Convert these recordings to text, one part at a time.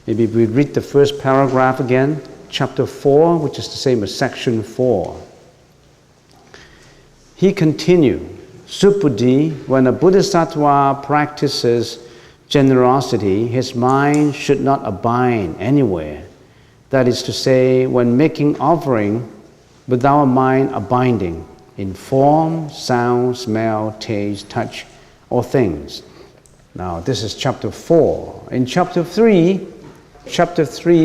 Maybe we read the first paragraph again, chapter 4, which is the same as section 4. He continued, Subuddhi, when a bodhisattva practices generosity, his mind should not abide anywhere. That is to say, when making offering, without a mind abiding in form, sound, smell, taste, touch, or things. Now, this is chapter 4. In chapter 3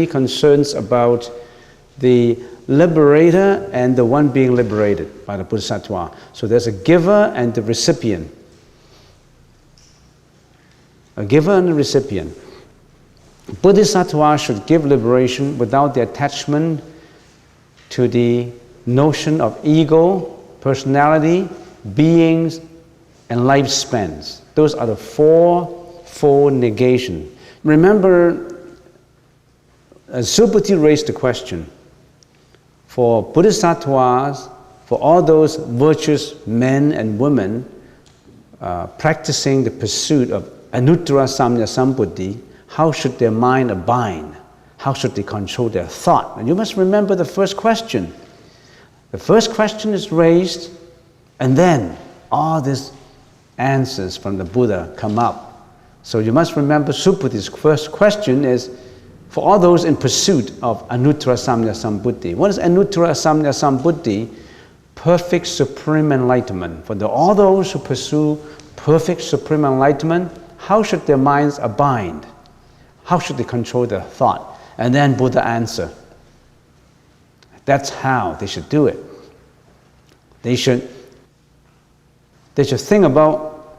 concerns about the liberator and the one being liberated by the bodhisattva. So there's a giver and the recipient. A giver and a recipient. Bodhisattva should give liberation without the attachment to the notion of ego, personality, beings, and lifespans. Those are the fourfold negation. Remember, Subuddhi raised the question, for bodhisattvas, for all those virtuous men and women practicing the pursuit of anuttara samya sambuddhi, how should their mind abide? How should they control their thought? And you must remember the first question. The first question is raised, and then all these answers from the Buddha come up. So you must remember Subuddhi's first question is, for all those in pursuit of anuttara samya sambuddhi. What is anuttara samya sambuddhi? Perfect supreme enlightenment. For all those who pursue perfect supreme enlightenment, how should their minds abide? How should they control their thought? And then Buddha answer. That's how they should do it. They should think about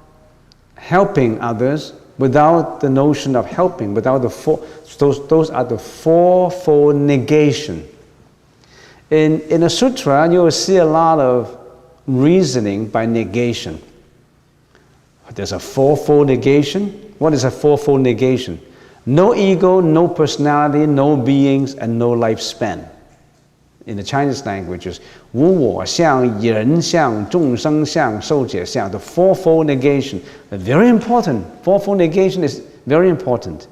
helping others without the notion of helping, without those are the fourfold negation. In a sutra, you will see a lot of reasoning by negation. There's a fourfold negation. What is a fourfold negation? No ego, no personality, no beings, and no lifespan. In the Chinese languages, 无我相, 人相, 众生相, 受者相, the fourfold negation. Very important. Fourfold negation is very important.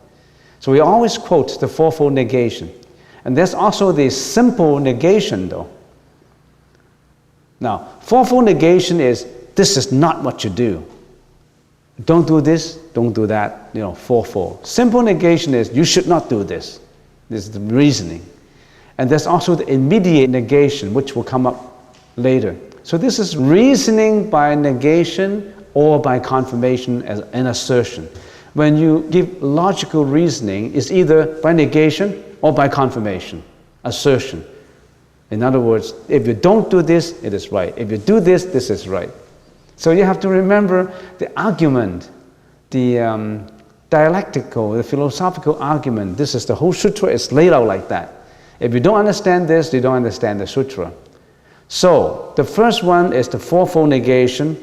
So we always quote the fourfold negation. And there's also the simple negation though. Now, fourfold negation is, this is not what you do. Don't do this, don't do that, fourfold. Simple negation is, you should not do this. This is the reasoning. And there's also the immediate negation, which will come up later. So this is reasoning by negation or by confirmation as an assertion. When you give logical reasoning, it's either by negation or by confirmation, assertion. In other words, if you don't do this, it is right. If you do this, this is right. So you have to remember the argument, the dialectical, the philosophical argument. This is the whole sutra is laid out like that. If you don't understand this, you don't understand the sutra. So, the first one is the fourfold negation,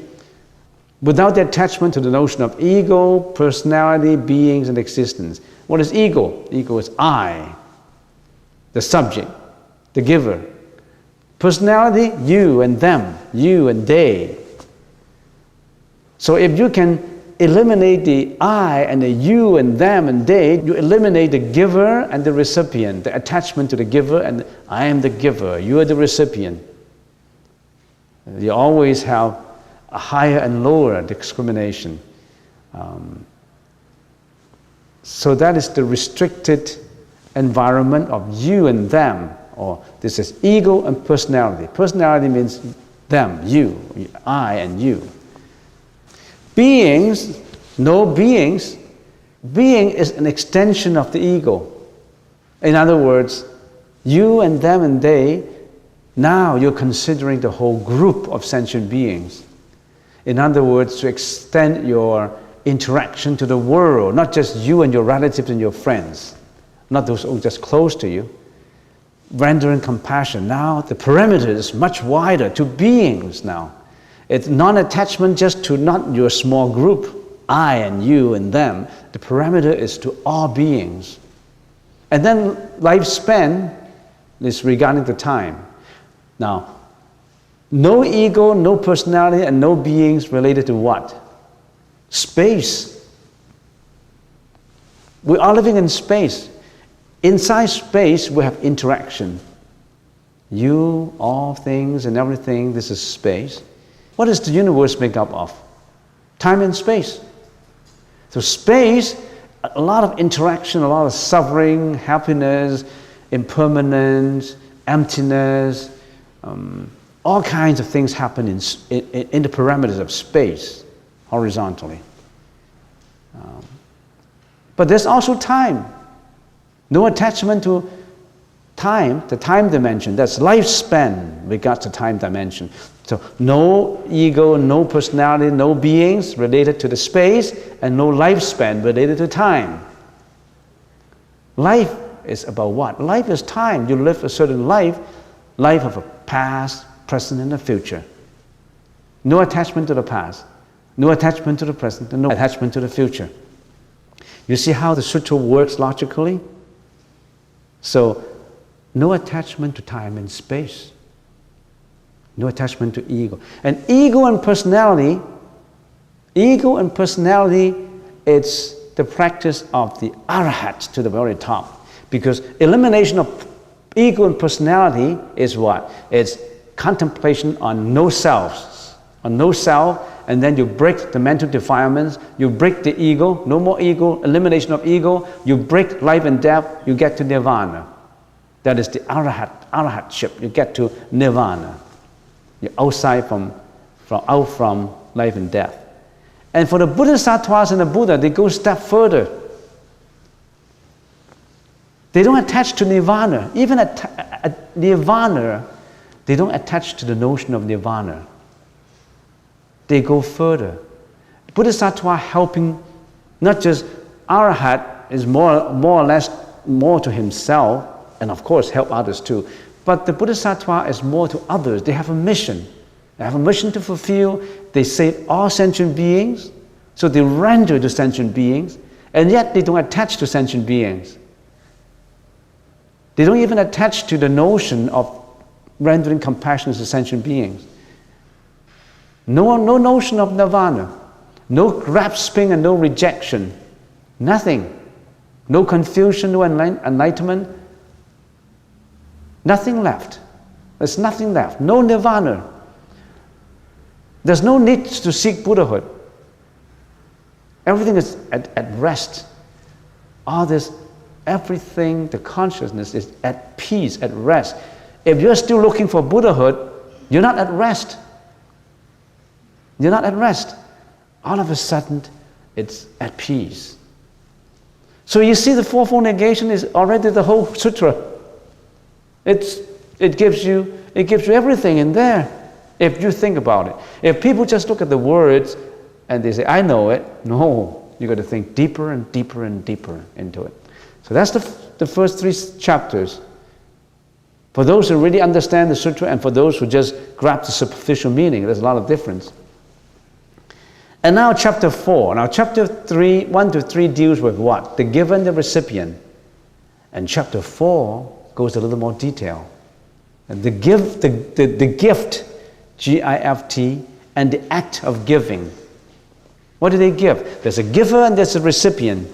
without the attachment to the notion of ego, personality, beings, and existence. What is ego? Ego is I, the subject, the giver. Personality, you and them, you and they. So if you can eliminate the I and the you and them and they, you eliminate the giver and the recipient, the attachment to the giver, and I am the giver, you are the recipient. You always have a higher and lower discrimination. So that is the restricted environment of you and them, or this is ego and personality. Personality means them, you, I and you. Beings, no beings. Being is an extension of the ego. In other words, you and them and they, now you're considering the whole group of sentient beings. In other words, to extend your interaction to the world, not just you and your relatives and your friends, not those who are just close to you. Rendering compassion. Now the perimeter is much wider to beings now. It's non-attachment just to not your small group, I and you and them. The parameter is to all beings. And then lifespan is regarding the time. Now, no ego, no personality, and no beings related to what? Space. We are living in space. Inside space, we have interaction. You, all things, and everything, this is space. What does the universe make up of? Time and space. So space, a lot of interaction, a lot of suffering, happiness, impermanence, emptiness, all kinds of things happen in the parameters of space, horizontally. But there's also time. No attachment to time, the time dimension. That's lifespan regards to time dimension. So no ego, no personality, no beings related to the space, and no lifespan related to time. Life is about what? Life is time. You live a certain life of a past, present, and a future. No attachment to the past, no attachment to the present, and no attachment to the future. You see how the Sutra works logically? So, no attachment to time and space. No attachment to ego. And ego and personality, it's the practice of the arahat to the very top. Because elimination of ego and personality is what? It's contemplation on no selves, and then you break the mental defilements, you break the ego, no more ego, elimination of ego, you break life and death, you get to nirvana. That is the arahatship, you get to nirvana. You're outside from life and death. And for the Bodhisattvas and the Buddha, they go a step further. They don't attach to nirvana. Even at nirvana, they don't attach to the notion of nirvana. They go further. Bodhisattva helping, not just arahat is more or less more to himself, and of course help others too. But the Bodhisattva is more to others. They have a mission. They have a mission to fulfill. They save all sentient beings, so they render to sentient beings, and yet they don't attach to sentient beings. They don't even attach to the notion of rendering compassion to sentient beings. No notion of nirvana, no grasping and no rejection, nothing. No confusion, no enlightenment, nothing left. There's nothing left, no nirvana. There's no need to seek Buddhahood. Everything is at rest. All this, everything, the consciousness is at peace, at rest. If you're still looking for Buddhahood, you're not at rest. You're not at rest. All of a sudden, it's at peace. So you see, the fourfold negation is already the whole sutra. It gives you everything in there, if you think about it. If people just look at the words and they say, I know it, no, you got to think deeper and deeper and deeper into it. So that's the first 3 chapters. For those who really understand the sutra, and for those who just grab the superficial meaning, there's a lot of difference. And now chapter 4. Now chapter 1 to 3 deals with what? The giver and the recipient. And chapter 4 goes a little more detail. And the gift, G-I-F-T, and the act of giving. What do they give? There's a giver and there's a recipient.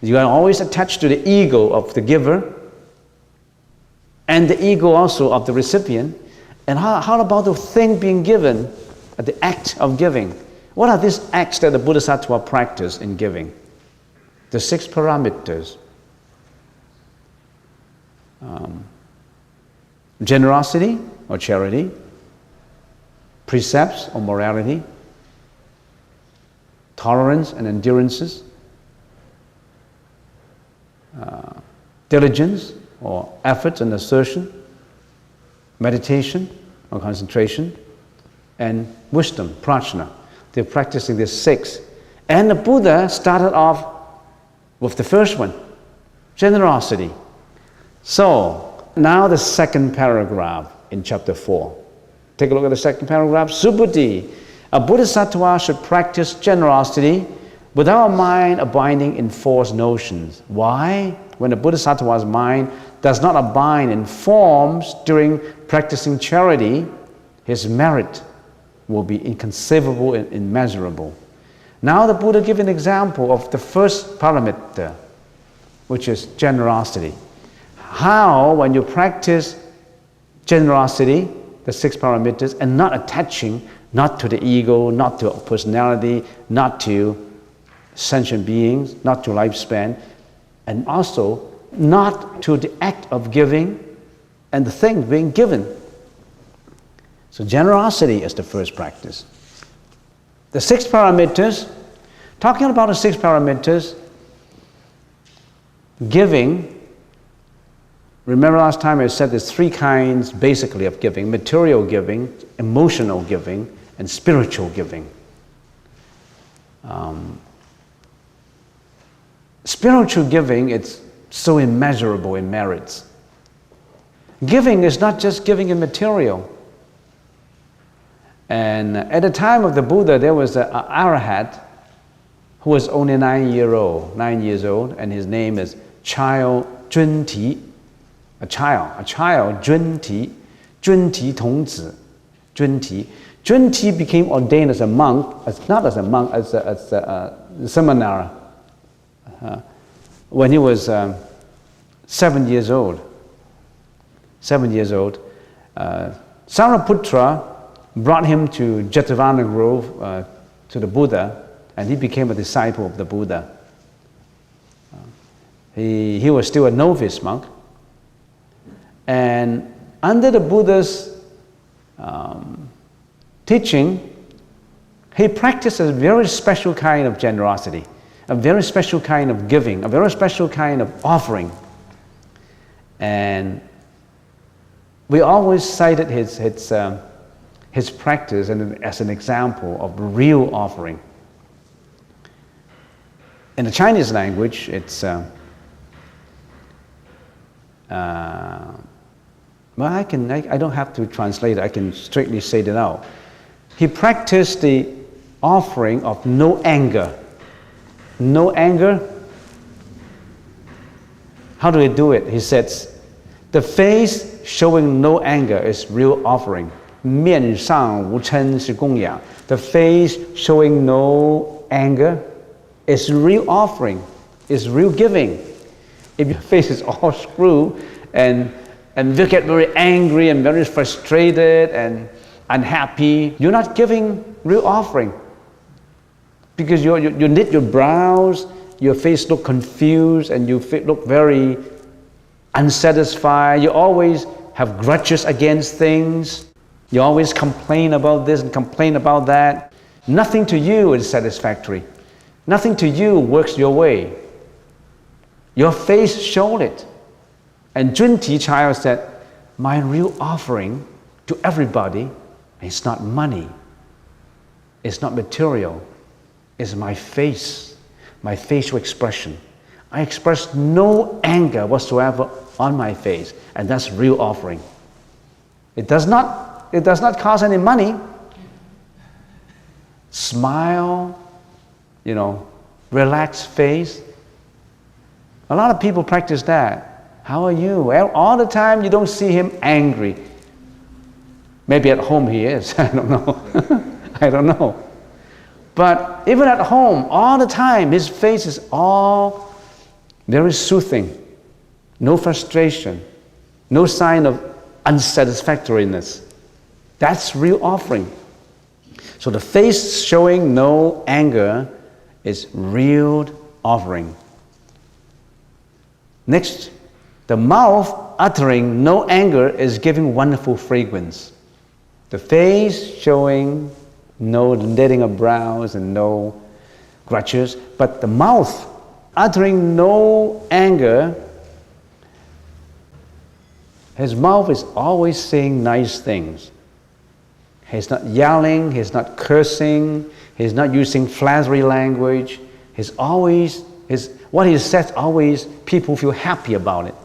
You are always attached to the ego of the giver and the ego also of the recipient. And how about the thing being given, the act of giving? What are these acts that the Bodhisattva practice in giving? The 6 parameters. Generosity or charity, precepts or morality, tolerance and endurances, diligence or effort and assertion, meditation or concentration, and wisdom, prajna. They're practicing these 6. And the Buddha started off with the first one, generosity. So, now the second paragraph in chapter 4. Take a look at the second paragraph. Subhuti, A bodhisattva should practice generosity without a mind abiding in false notions. Why? When a bodhisattva's mind does not abide in forms during practicing charity, his merit will be inconceivable and immeasurable. Now the Buddha gives an example of the first parameter, which is generosity. How, when you practice generosity, the 6 parameters, and not attaching, not to the ego, not to personality, not to sentient beings, not to lifespan, and also not to the act of giving and the thing being given. So generosity is the first practice. The 6 parameters, talking about the 6 parameters, giving, remember last time I said there's 3 kinds basically of giving: material giving, emotional giving, and spiritual giving. Spiritual giving, it's so immeasurable in merits. Giving is not just giving in material. And at the time of the Buddha, there was an arahat who was only 9 years old, and his name is Child Junti, a child, Junti Tongzi, Junti. Junti became ordained as a monk, not as a monk, as a seminar, when he was 7 years old. 7 years old. Sariputra brought him to Jetavana Grove, to the Buddha, and he became a disciple of the Buddha. He was still a novice monk. And under the Buddha's teaching, he practiced a very special kind of generosity, a very special kind of giving, a very special kind of offering. And we always cited his practice as an example of real offering. In the Chinese language, it's well, I don't have to translate it. I can straightly say it out. He practiced the offering of no anger. No anger. How do he do it? He says, the face showing no anger is real offering. 面上无嗔是供养. The face showing no anger is real offering, is real giving. If your face is all screwed and you get very angry and very frustrated and unhappy, you're not giving real offering. Because you knit your brows, your face look confused, and you look very unsatisfied. You always have grudges against things. You always complain about this and complain about that. Nothing to you is satisfactory. Nothing to you works your way. Your face showed it. And Junti child said, my real offering to everybody is not money. It's not material. It's my face, my facial expression. I express no anger whatsoever on my face, and that's real offering. It does not cost any money. Smile, relaxed face. A lot of people practice that. How are you? Well, all the time you don't see him angry. Maybe at home he is. I don't know. I don't know. But even at home, all the time, his face is all very soothing. No frustration. No sign of unsatisfactoriness. That's real offering. So the face showing no anger is real offering. Next, the mouth uttering no anger is giving wonderful fragrance. The face showing no knitting of brows and no grudges, but the mouth uttering no anger, his mouth is always saying nice things. He's not yelling, he's not cursing, he's not using flattery language. What he says always, people feel happy about it.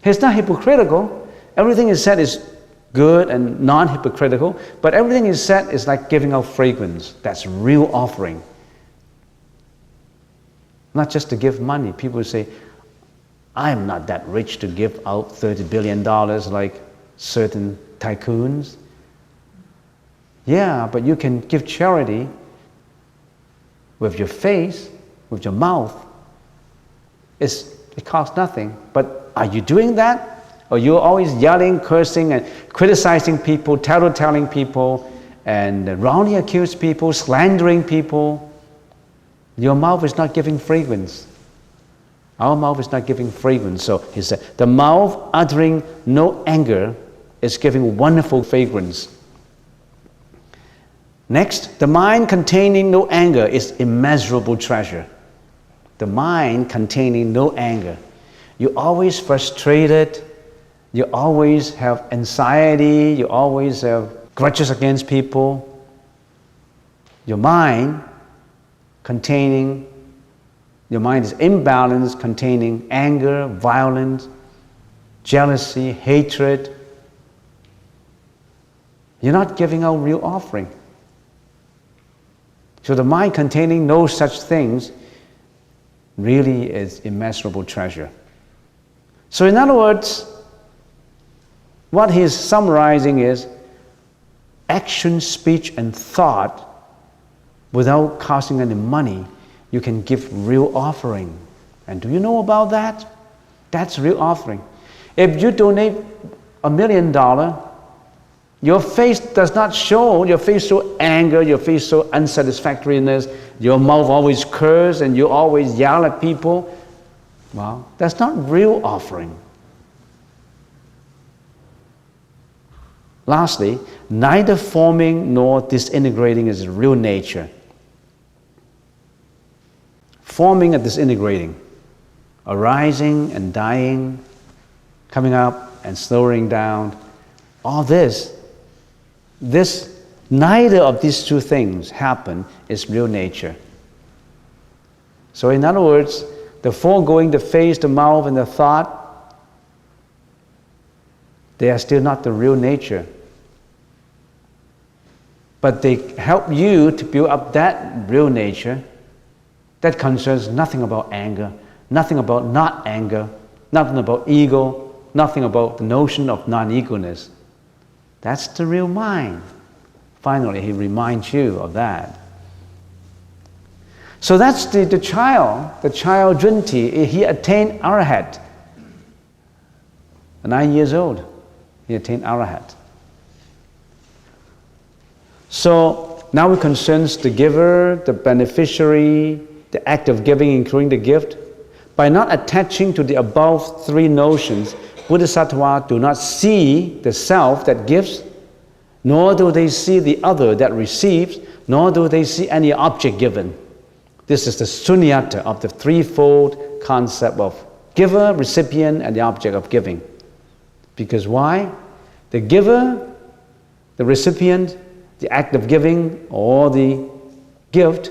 He's not hypocritical. Everything he said is good and non-hypocritical, but everything is said is like giving out fragrance. That's real offering. Not just to give money. People say, I am not that rich to give out $30 billion like certain tycoons. Yeah, but you can give charity with your face, with your mouth. It costs nothing. But are you doing that? Or you're always yelling, cursing, and criticizing people, tattletelling people, and wrongly accuse people, slandering people? Your mouth is not giving fragrance. Our mouth is not giving fragrance. So he said, the mouth uttering no anger is giving wonderful fragrance. Next, the mind containing no anger is immeasurable treasure. The mind containing no anger. You're always frustrated. You always have anxiety. You always have grudges against people. Your mind is imbalanced, containing anger, violence, jealousy, hatred. You're not giving out real offering. So the mind containing no such things really is immeasurable treasure. So in other words, what he's summarizing is action, speech, and thought without costing any money. You can give real offering. And do you know about that? That's real offering. If you donate $1 million, your face does not show, your face show anger, your face show unsatisfactoriness, your mouth always curse and you always yell at people. Well, that's not real offering. Lastly, neither forming nor disintegrating is real nature. Forming and disintegrating, arising and dying, coming up and slowing down, all this, neither of these two things happen is real nature. So in other words, the foregoing, the face, the mouth, and the thought, they are still not the real nature. But they help you to build up that real nature that concerns nothing about anger, nothing about not anger, nothing about ego, nothing about the notion of non-egoness. That's the real mind. Finally, he reminds you of that. So that's the child Junti. He attained Arahat. 9 years old, he attained Arahat. So now it concerns the giver, the beneficiary, the act of giving, including the gift. By not attaching to the above three notions, Bodhisattva do not see the self that gives, nor do they see the other that receives, nor do they see any object given. This is the sunyata of the threefold concept of giver, recipient, and the object of giving. Because why? The giver, the recipient, the act of giving, or the gift,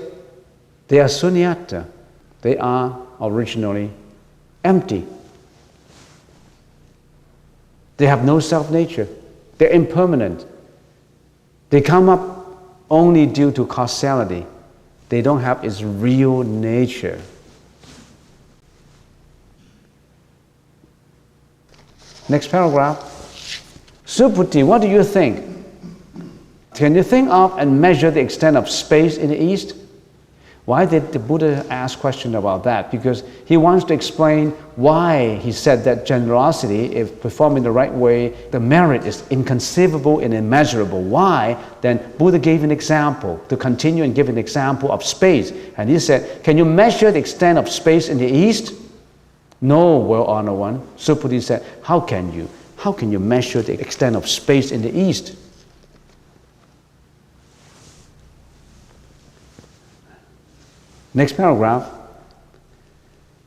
they are sunyata. They are originally empty. They have no self-nature. They're impermanent. They come up only due to causality. They don't have its real nature. Next paragraph. Subhuti, what do you think? Can you think of and measure the extent of space in the East? Why did the Buddha ask question about that? Because he wants to explain why he said that generosity, if performed in the right way, the merit is inconceivable and immeasurable. Why? Then Buddha gave an example, to continue and give an example of space. And he said, can you measure the extent of space in the East? No, well-honored one. Subhuti said, how can you? How can you measure the extent of space in the East? Next paragraph.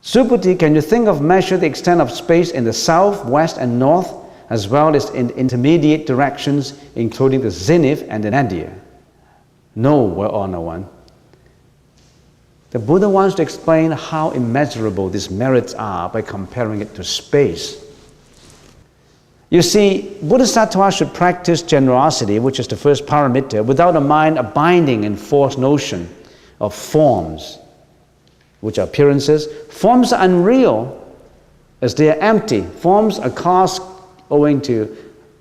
Subhuti, can you think of measure the extent of space in the south, west, and north, as well as in intermediate directions, including the zenith and the nadir? No, well-honored one. The Buddha wants to explain how immeasurable these merits are by comparing it to space. You see, Bodhisattva should practice generosity, which is the first paramita, without a mind abiding in false notion of forms, which are appearances. Forms are unreal as they are empty. Forms are caused owing to,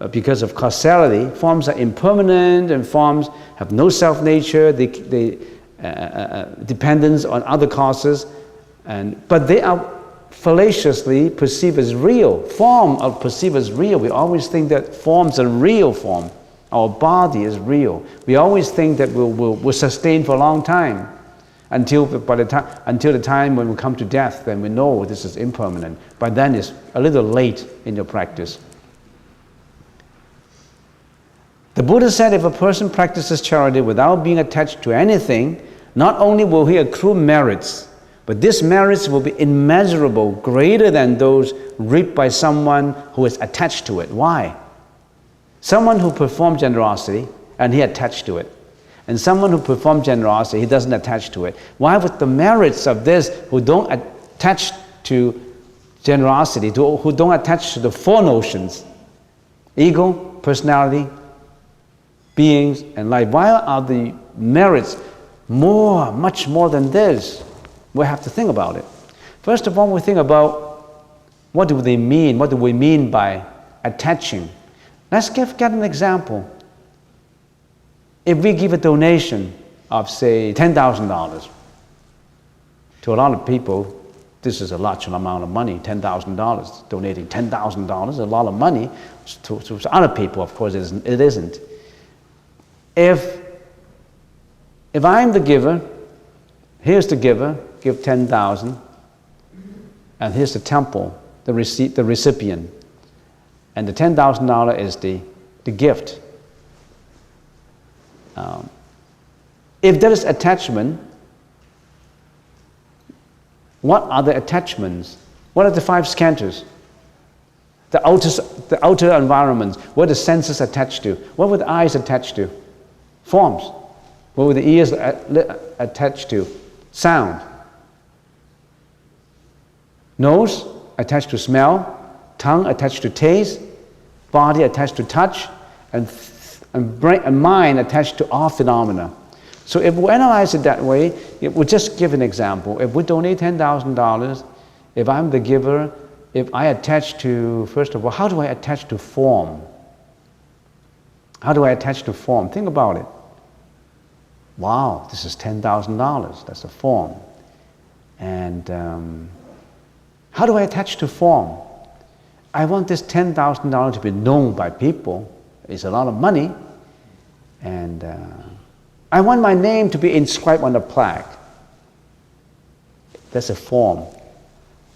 because of causality. Forms are impermanent, and forms have no self-nature. They dependence on other causes, but they are fallaciously perceived as real. Form are perceived as real. We always think that forms are real form. Our body is real. We always think that we'll sustain for a long time until the time when we come to death. Then we know this is impermanent. But then it's a little late in your practice. The Buddha said, if a person practices charity without being attached to anything, not only will he accrue merits, but these merits will be immeasurable, greater than those reaped by someone who is attached to it. Why? Someone who performs generosity and he attached to it, and someone who performs generosity, he doesn't attach to it. Why would the merits of this who don't attach to generosity, who don't attach to the four notions, ego, personality, beings, and life, why are the merits much more than this? We have to think about it. First of all, we think about what do they mean? What do we mean by attaching? Let's get an example. If we give a donation of, say, $10,000 to a lot of people, this is a large amount of money, $10,000. Donating $10,000 is a lot of money. To other people, of course, it isn't. If I'm the giver, here's the giver, give 10,000, and here's the temple, the recipient, and the $10,000 is the gift. If there is attachment, what are the attachments? What are the five skandhas? The outer environments. What are the senses attached to? What were the eyes attached to? Forms. What were the ears attached to? Sound. Nose attached to smell, tongue attached to taste, body attached to touch, and brain and mind attached to all phenomena. So if we analyze it that way, we'll just give an example. If we donate $10,000, if I'm the giver, if I attach to, first of all, how do I attach to form? How do I attach to form? Think about it. Wow, this is $10,000, that's a form. And how do I attach to form? I want this $10,000 to be known by people. It's a lot of money. And I want my name to be inscribed on the plaque. That's a form.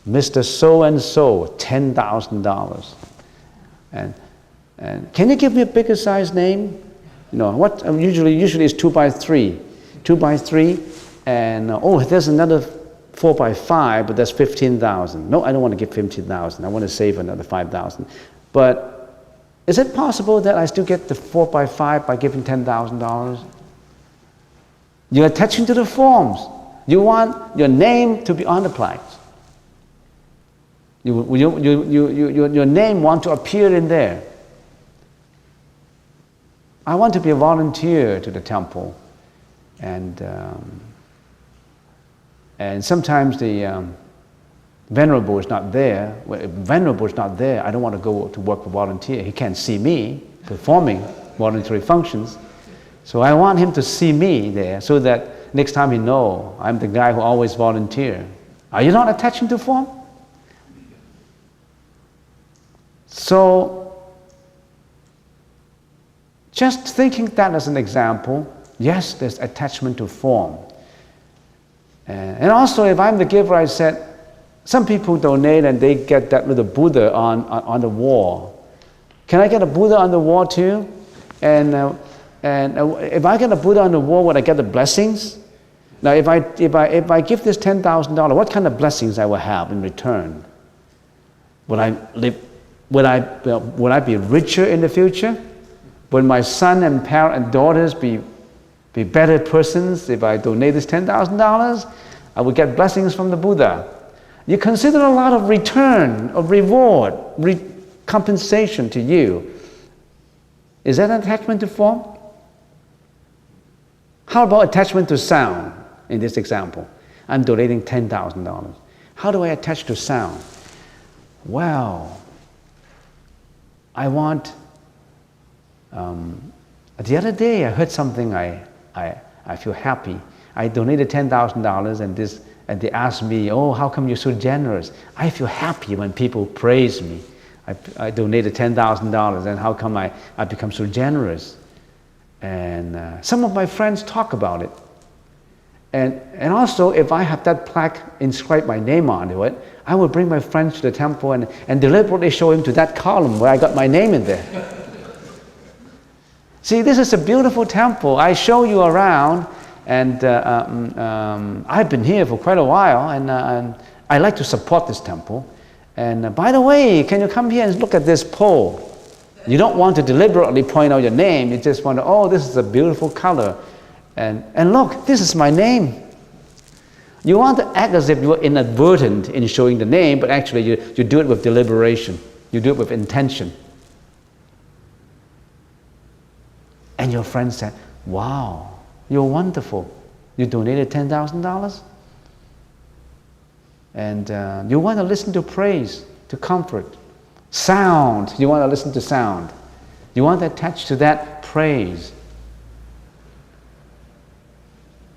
Mr. So-and-so, $10,000. And can you give me a bigger size name? You know, what usually it's 2 by 3. 2 by 3, and there's another 4 by 5, but that's 15,000. No, I don't want to give 15,000. I want to save another 5,000. But is it possible that I still get the 4 by 5 by giving $10,000? You're attaching to the forms. You want your name to be on the plaques. Your name want to appear in there. I want to be a volunteer to the temple, and sometimes the venerable is not there. Well, if venerable is not there, I don't want to go to work for volunteer. He can't see me performing voluntary functions, so I want him to see me there, so that next time he know I'm the guy who always volunteer. Are you not attaching to form? So, just thinking that as an example, yes, there's attachment to form. And also, if I'm the giver, I said, some people donate and they get that little Buddha on the wall. Can I get a Buddha on the wall too? And if I get a Buddha on the wall, would I get the blessings? Now, if I give this $10,000, what kind of blessings I will have in return? Would I be richer in the future? Will my son and parents and daughters be better persons if I donate this $10,000? I will get blessings from the Buddha. You consider a lot of return, of reward, compensation to you. Is that an attachment to form? How about attachment to sound in this example? I'm donating $10,000. How do I attach to sound? Well, I want, the other day I heard something I feel happy. I donated $10,000 and they asked me, oh, how come you're so generous? I feel happy when people praise me. I donated $10,000 and how come I become so generous? And some of my friends talk about it. And also, if I have that plaque inscribed my name onto it, I will bring my friends to the temple and deliberately show him to that column where I got my name in there. See, this is a beautiful temple. I show you around, and I've been here for quite a while, and I like to support this temple. And by the way, can you come here and look at this pole? You don't want to deliberately point out your name. You just want to, oh, this is a beautiful color. And look, this is my name. You want to act as if you were inadvertent in showing the name, but actually you do it with deliberation. You do it with intention. And your friend said, wow, you're wonderful. You donated $10,000? And you want to listen to praise, to comfort. Sound, you want to listen to sound. You want to attach to that praise.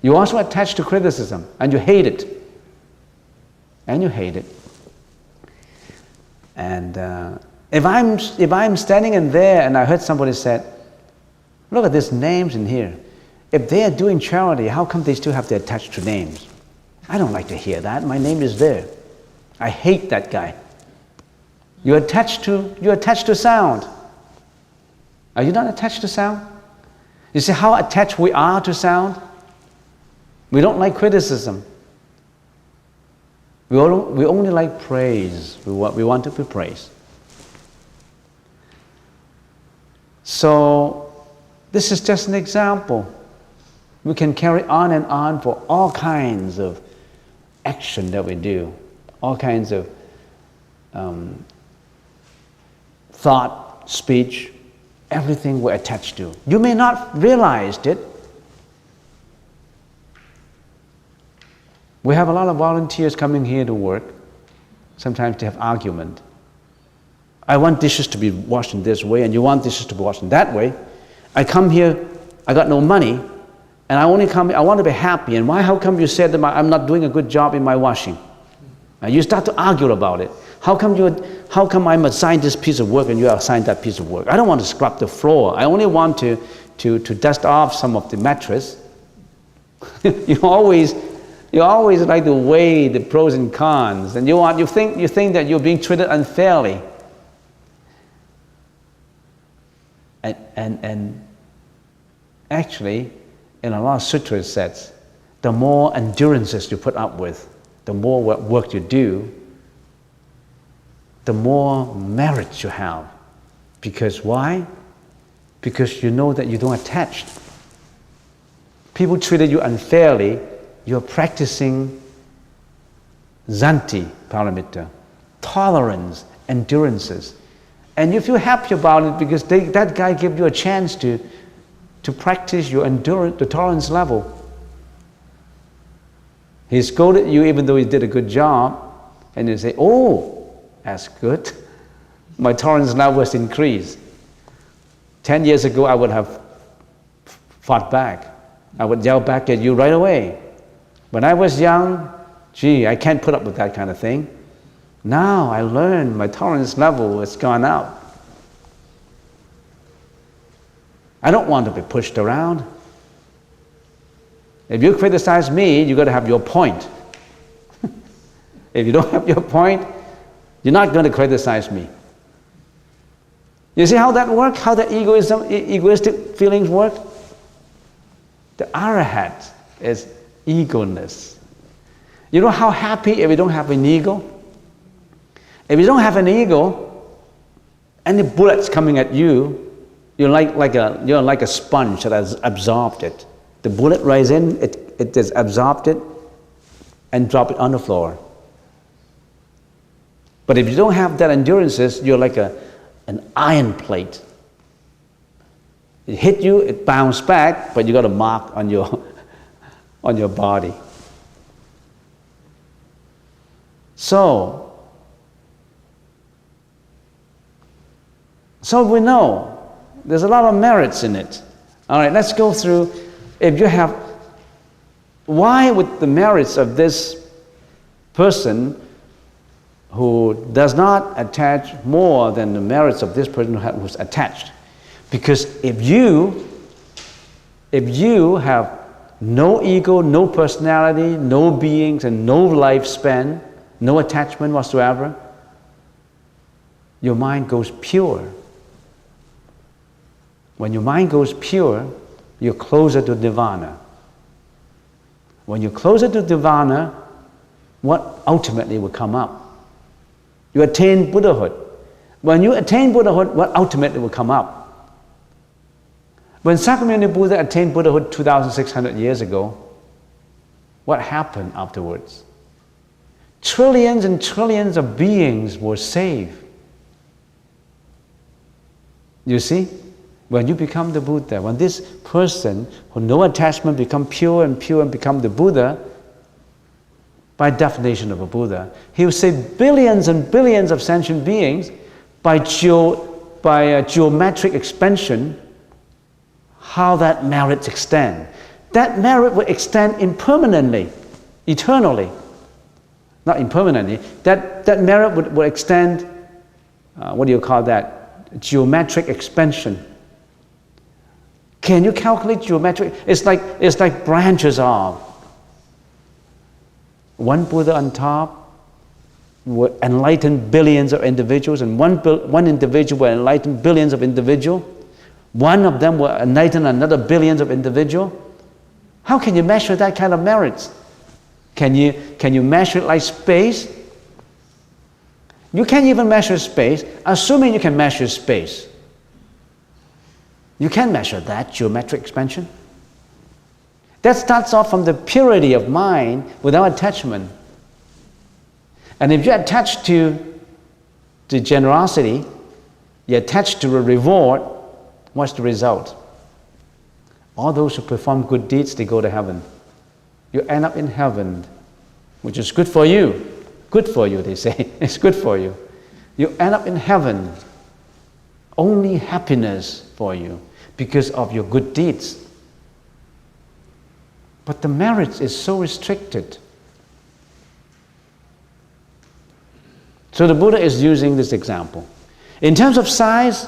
You also attach to criticism, and you hate it. And you hate it. And if I'm standing in there and I heard somebody said, look at these names in here. If they are doing charity, how come they still have to attach to names? I don't like to hear that. My name is there. I hate that guy. You're attached to sound. Are you not attached to sound? You see how attached we are to sound? We don't like criticism. We only like praise. We want to be praised. So this is just an example. We can carry on and on for all kinds of action that we do, all kinds of thought, speech, everything we're attached to. You may not realize it. We have a lot of volunteers coming here to work. Sometimes they have argument. I want dishes to be washed in this way, and you want dishes to be washed in that way. I come here, I got no money, and I only come here, I want to be happy. And how come you said that I'm not doing a good job in my washing? And you start to argue about it. How come I'm assigned this piece of work and you are assigned that piece of work? I don't want to scrub the floor. I only want to dust off some of the mattress. You always like to weigh the pros and cons, and you think that you're being treated unfairly. And actually, in a lot of sutras it says, the more endurances you put up with, the more work you do, the more merit you have. Because why? Because you know that you don't attach. People treated you unfairly. You're practicing zanti paramita, tolerance, endurances. And you feel happy about it because that guy gave you a chance to practice your endurance, the tolerance level. He scolded you even though he did a good job, and you say, oh, that's good. My tolerance level has increased. 10 years ago, I would have fought back. I would yell back at you right away. When I was young, gee, I can't put up with that kind of thing. Now I learned my tolerance level has gone up. I don't want to be pushed around. If you criticize me, you got to have your point. If you don't have your point, you're not going to criticize me. You see how that works? How the egoistic feelings work? The arahat is egoness. You know how happy if you don't have an ego? If you don't have an ego, any bullets coming at you, you're like a sponge that has absorbed it. The bullet rises in, it has absorbed it, and drop it on the floor. But if you don't have that endurances, you're like an iron plate. It hit you, it bounced back, but you got a mark on your body. So we know there's a lot of merits in it. All right, let's go through. If you have, why would the merits of this person who does not attach more than the merits of this person who's attached? Because if you have no ego, no personality, no beings, and no lifespan, no attachment whatsoever, your mind goes pure. When your mind goes pure, you're closer to Nirvana. When you're closer to Nirvana, what ultimately will come up? You attain Buddhahood. When you attain Buddhahood, what ultimately will come up? When Sakyamuni Buddha attained Buddhahood 2,600 years ago, what happened afterwards? Trillions and trillions of beings were saved. You see? When you become the Buddha, when this person who no attachment become pure and become the Buddha, by definition of a Buddha, he will save billions and billions of sentient beings by geometric expansion. How that merit extend? That merit will extend impermanently, eternally. Not impermanently. That merit would extend, what do you call that? Geometric expansion. Can you calculate geometric? It's like branches of. One Buddha on top will enlighten billions of individuals, and one individual will enlighten billions of individuals. One of them will enlighten another billions of individuals. How can you measure that kind of merits? Can you measure it like space? You can't even measure space, assuming you can measure space. You can measure that geometric expansion. That starts off from the purity of mind without attachment. And if you attach to the generosity, you attach to the reward, what's the result? All those who perform good deeds, they go to heaven. You end up in heaven, which is good for you. Good for you, they say. It's good for you. You end up in heaven. Only happiness for you because of your good deeds. But the merit is so restricted. So the Buddha is using this example. In terms of size,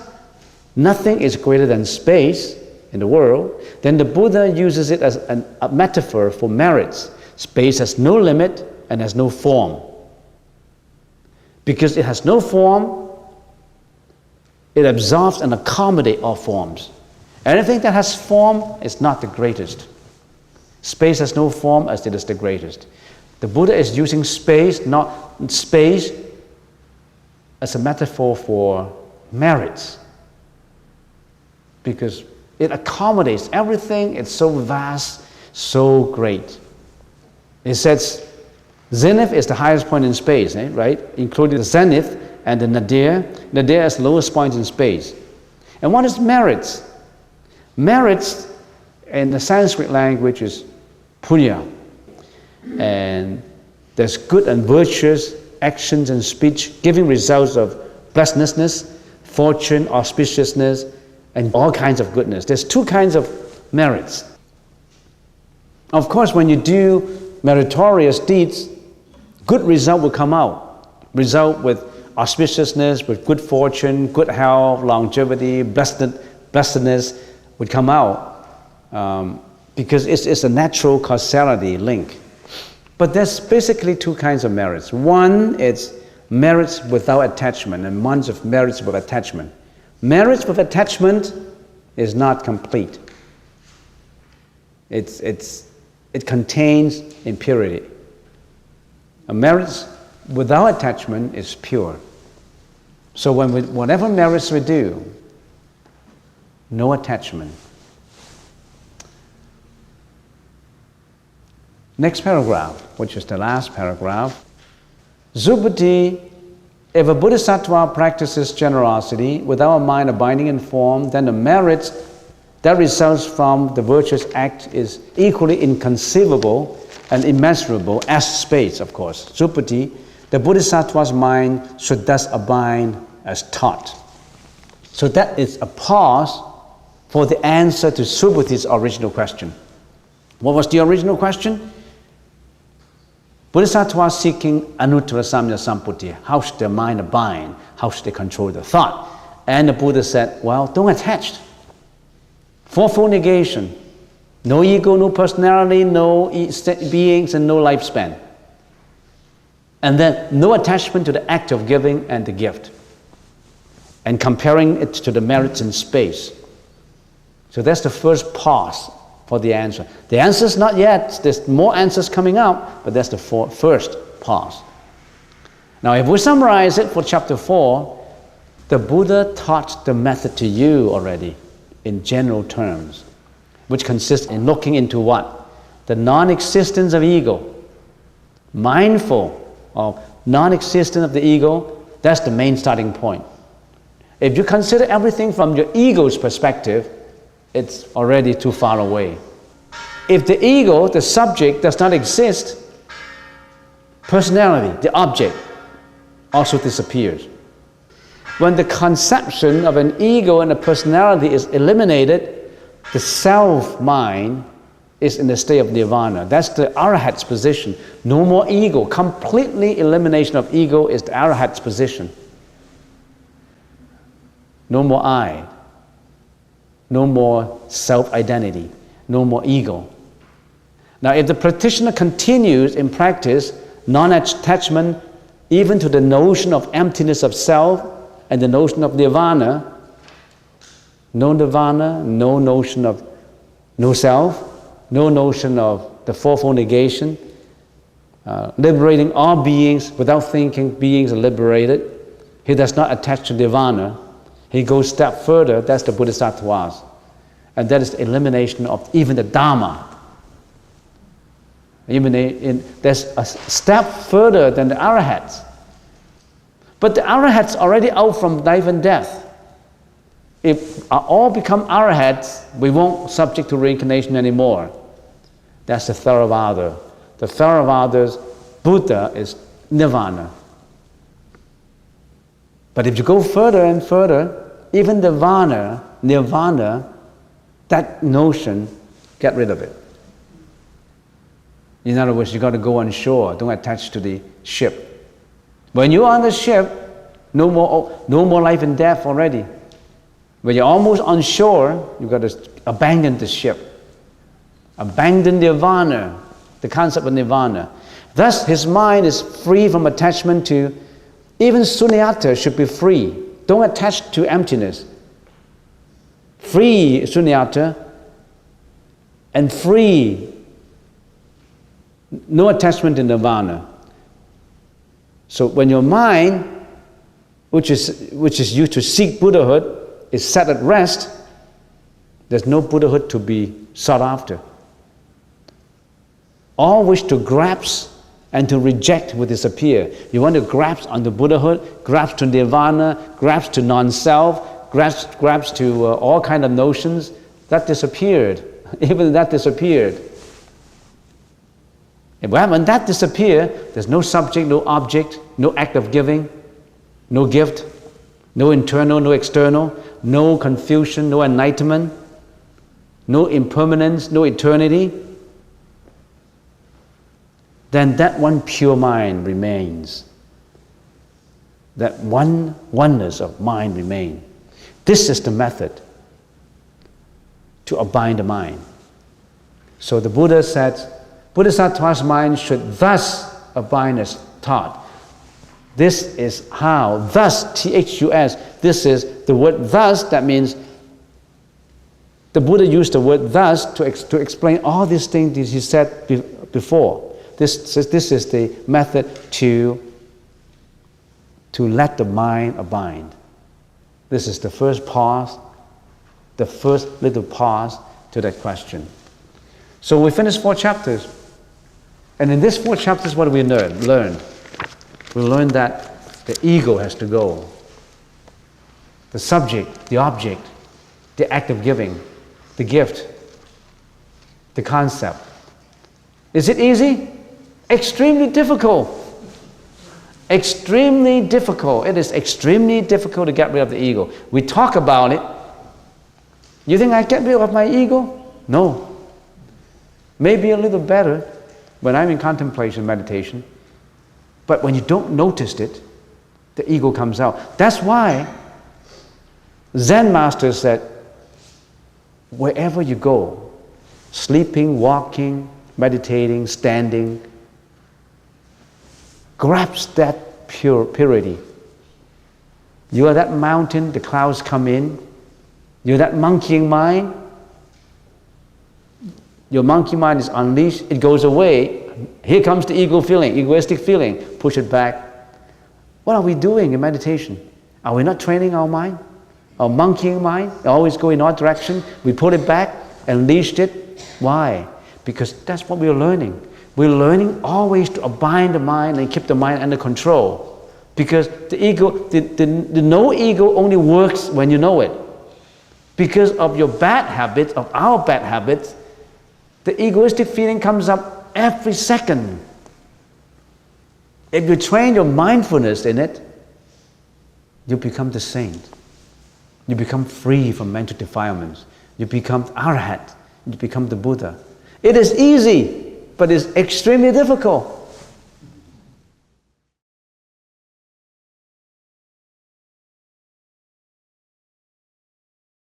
nothing is greater than space in the world. Then the Buddha uses it as a metaphor for merits. Space has no limit and has no form. Because it has no form, it absorbs and accommodates all forms. Anything that has form is not the greatest. Space has no form as it is the greatest. The Buddha is using space as a metaphor for merits. Because it accommodates everything, it's so vast, so great. It says zenith is the highest point in space, right? Including the zenith and the nadir. Nadir is the lowest point in space. And what is merits? Merits in the Sanskrit language is punya. And there's good and virtuous actions and speech giving results of blessedness, fortune, auspiciousness, and all kinds of goodness. There's two kinds of merits. Of course, when you do meritorious deeds, good result will come out. Result with auspiciousness, with good fortune, good health, longevity, blessedness would come out because it's a natural causality link. But there's basically two kinds of merits. One is merits without attachment, and one is merits with attachment. Merits with attachment is not complete. It contains impurity. A merits without attachment is pure. So whatever merits we do, no attachment. Next paragraph, which is the last paragraph. Subhuti If a bodhisattva practices generosity without a mind abiding in form, then the merits that results from the virtuous act is equally inconceivable and immeasurable as space, of course. Supati, the bodhisattva's mind should thus abide as taught. So that is a pause for the answer to Supati's original question. What was the original question? Bodhisattva seeking anuttara samya samputti. How should their mind abide? How should they control the thought? And the Buddha said, well, don't attach. Fourfold negation. No ego, no personality, no beings, and no lifespan. And then no attachment to the act of giving and the gift. And comparing it to the merits in space. So that's the first pause for the answer. The answer is not yet. There's more answers coming up, but that's the first pause. Now, if we summarize it for chapter 4, the Buddha taught the method to you already in general terms, which consists in looking into what? The non-existence of ego. Mindful of non-existence of the ego, that's the main starting point. If you consider everything from your ego's perspective, it's already too far away. If the ego, the subject, does not exist, personality, the object, also disappears. When the conception of an ego and a personality is eliminated, the self-mind is in the state of nirvana. That's the arahat's position. No more ego. Completely elimination of ego is the arahat's position. No more I. No more self-identity. No more ego. Now, if the practitioner continues in practice non-attachment even to the notion of emptiness of self and the notion of nirvana, no notion of no self, no notion of the fourfold negation, liberating all beings without thinking beings are liberated. He does not attach to nirvana. He goes a step further, that's the bodhisattvas. And that is the elimination of even the Dharma. There's a step further than the arahats. But the arahats are already out from life and death. If all become arahats, we won't subject to reincarnation anymore. That's the Theravada. The Theravada's Buddha is nirvana. But if you go further and further, even nirvana, that notion, get rid of it. In other words, you got to go on shore. Don't attach to the ship. When you're on the ship, no more life and death already. When you're almost on shore, you've got to abandon the ship. Abandon nirvana, the concept of nirvana. Thus, his mind is free from attachment to, even sunyata should be free. Don't attach to emptiness. Free sunyata and free, no attachment to nirvana. So when your mind, which is used to seek Buddhahood, is set at rest, there's no Buddhahood to be sought after. All wish to grasp and to reject will disappear. You want to grasp on the Buddhahood, grasp to nirvana, grasp to non-self, grasp to all kind of notions, that disappeared. Even that disappeared. When that disappears, there's no subject, no object, no act of giving, no gift, no internal, no external, no confusion, no enlightenment, no impermanence, no eternity. Then that one pure mind remains. That one oneness of mind remains. This is the method to abide the mind. So the Buddha said, Bodhisattva's mind should thus abide as taught. This is how, thus, T-H-U-S, this is the word thus, that means the Buddha used the word thus to explain all these things that he said before. This is the method to let the mind abide. This is the first pause, the first little pause to that question. So we finished 4 chapters. And in these 4 chapters, what do we learn? We learned that The ego has to go. The subject, the object, the act of giving, the gift, the concept. Is it easy? Extremely difficult. Extremely difficult. It is extremely difficult to get rid of the ego. We talk about it. You think I get rid of my ego? No. Maybe a little better when I'm in contemplation, meditation. But when you don't notice it, the ego comes out. That's why Zen master said, wherever you go, sleeping, walking, meditating, standing, grasp that purity. You are that mountain, the clouds come in. You're that monkeying mind. Your monkey mind is unleashed, it goes away. Here comes the ego feeling, egoistic feeling. Push it back. What are we doing in meditation? Are we not training our mind? Our monkeying mind, always go in our direction. We pull it back, unleashed it. Why? Because that's what we're learning. We're learning always to abide the mind and keep the mind under control. Because the ego, the no ego only works when you know it. Because of your bad habits, of our bad habits, the egoistic feeling comes up every second. If you train your mindfulness in it, you become the saint. You become free from mental defilements. You become Arhat. You become the Buddha. It is easy, but it's extremely difficult.